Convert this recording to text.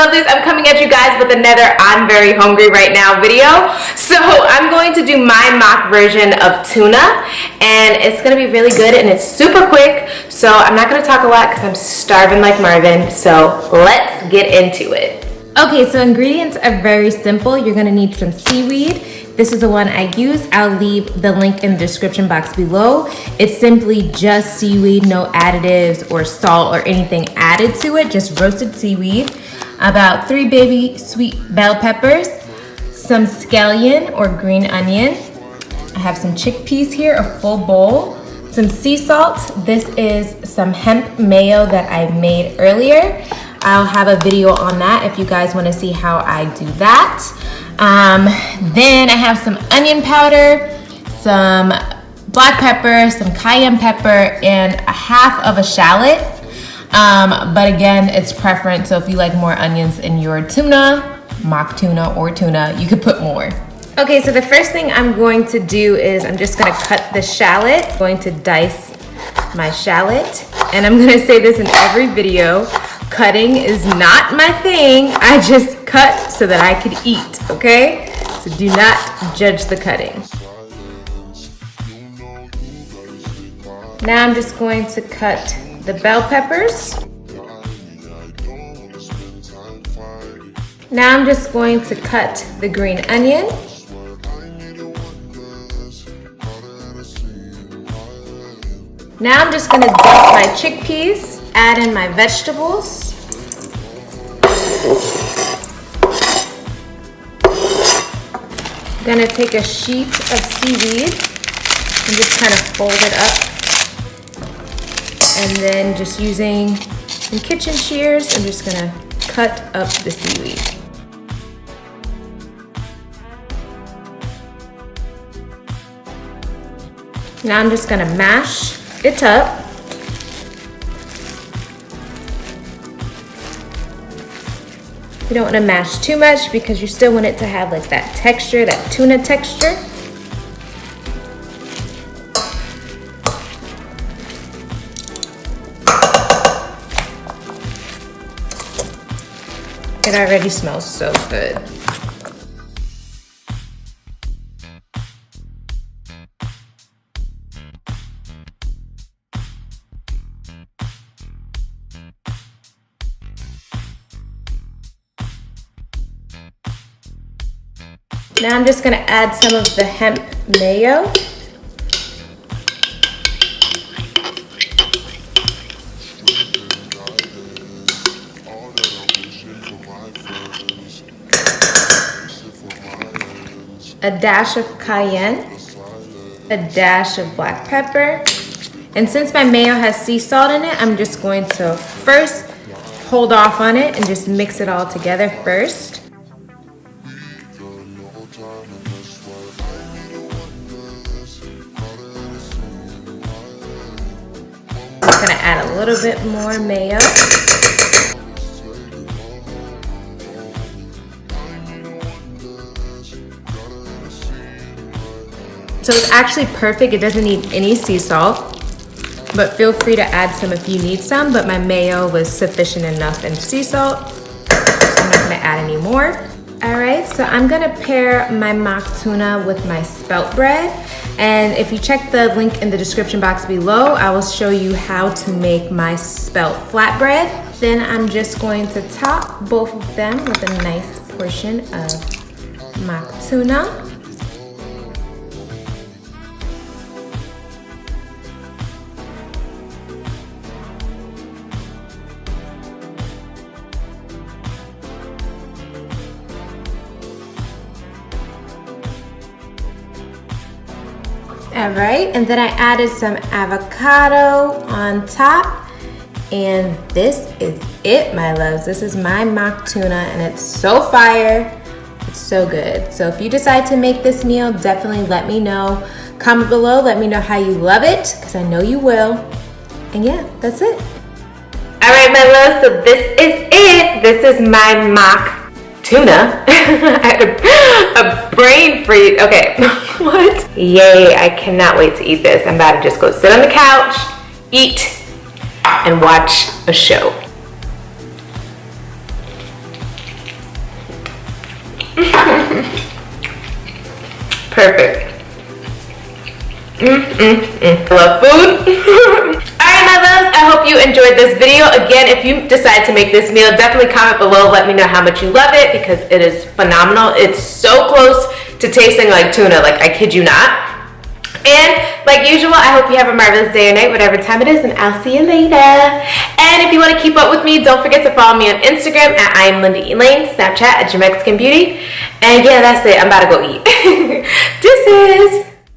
lovelies, I'm coming at you guys with another I'm very hungry right now video. So I'm going to do my mock version of tuna, and it's gonna be really good and it's super quick. So I'm not gonna talk a lot because I'm starving like Marvin. So let's get into it. Okay, so ingredients are very simple. You're gonna need some seaweed. This is the one I use. I'll leave the link in the description box below. It's simply just seaweed, no additives or salt or anything added to it, just roasted seaweed. About 3 baby sweet bell peppers, some scallion or green onion. I have some chickpeas here, a full bowl, some sea salt. This is some hemp mayo that I made earlier. I'll have a video on that if you guys want to see how I do that. Then I have some onion powder, some black pepper, some cayenne pepper, and a half of a shallot. But again, it's preference. So if you like more onions in your tuna, mock tuna or tuna, you could put more. Okay, so the first thing I'm going to do is I'm just gonna cut the shallot. I'm going to dice my shallot. And I'm gonna say this in every video, cutting is not my thing. I just cut so that I could eat, okay? So do not judge the cutting. Now I'm just going to cut the bell peppers. Now I'm just going to cut the green onion. Now I'm just gonna dump my chickpeas, add in my vegetables. I'm gonna take a sheet of seaweed and just kind of fold it up. And then just using some kitchen shears, I'm just gonna cut up the seaweed. Now I'm just gonna mash it up. You don't want to mash too much because you still want it to have like that texture, that tuna texture. It already smells so good. Now I'm just gonna add some of the hemp mayo. A dash of cayenne, a dash of black pepper. And since my mayo has sea salt in it, I'm just going to first hold off on it and just mix it all together first. I'm gonna add a little bit more mayo. So it's actually perfect. It doesn't need any sea salt, but feel free to add some if you need some, but my mayo was sufficient enough in sea salt, so I'm not gonna add any more. All right, so I'm gonna pair my mock tuna with my spelt bread. And if you check the link in the description box below, I will show you how to make my spelt flatbread. Then I'm just going to top both of them with a nice portion of mock tuna. All right, and then I added some avocado on top, and this is it, my loves. This is my mock tuna, and it's so fire. It's so good. So if you decide to make this meal, definitely let me know. Comment below, let me know how you love it, because I know you will. And yeah, that's it. All right, my loves, so this is it. This is my mock tuna. I had a brain freeze. Okay, what? Yay, I cannot wait to eat this. I'm about to just go sit on the couch, eat, and watch a show. Perfect. I love food. Alright, my loves, I hope you enjoyed this video. Again, if you decide to make this meal, definitely comment below. Let me know how much you love it because it is phenomenal. It's so close to tasting like tuna, like I kid you not. And like usual, I hope you have a marvelous day or night, whatever time it is, and I'll see you later. And if you want to keep up with me, don't forget to follow me on Instagram at iamLindaElaine, Snapchat at YourMexicanBeauty. And yeah, that's it. I'm about to go eat. Deuces.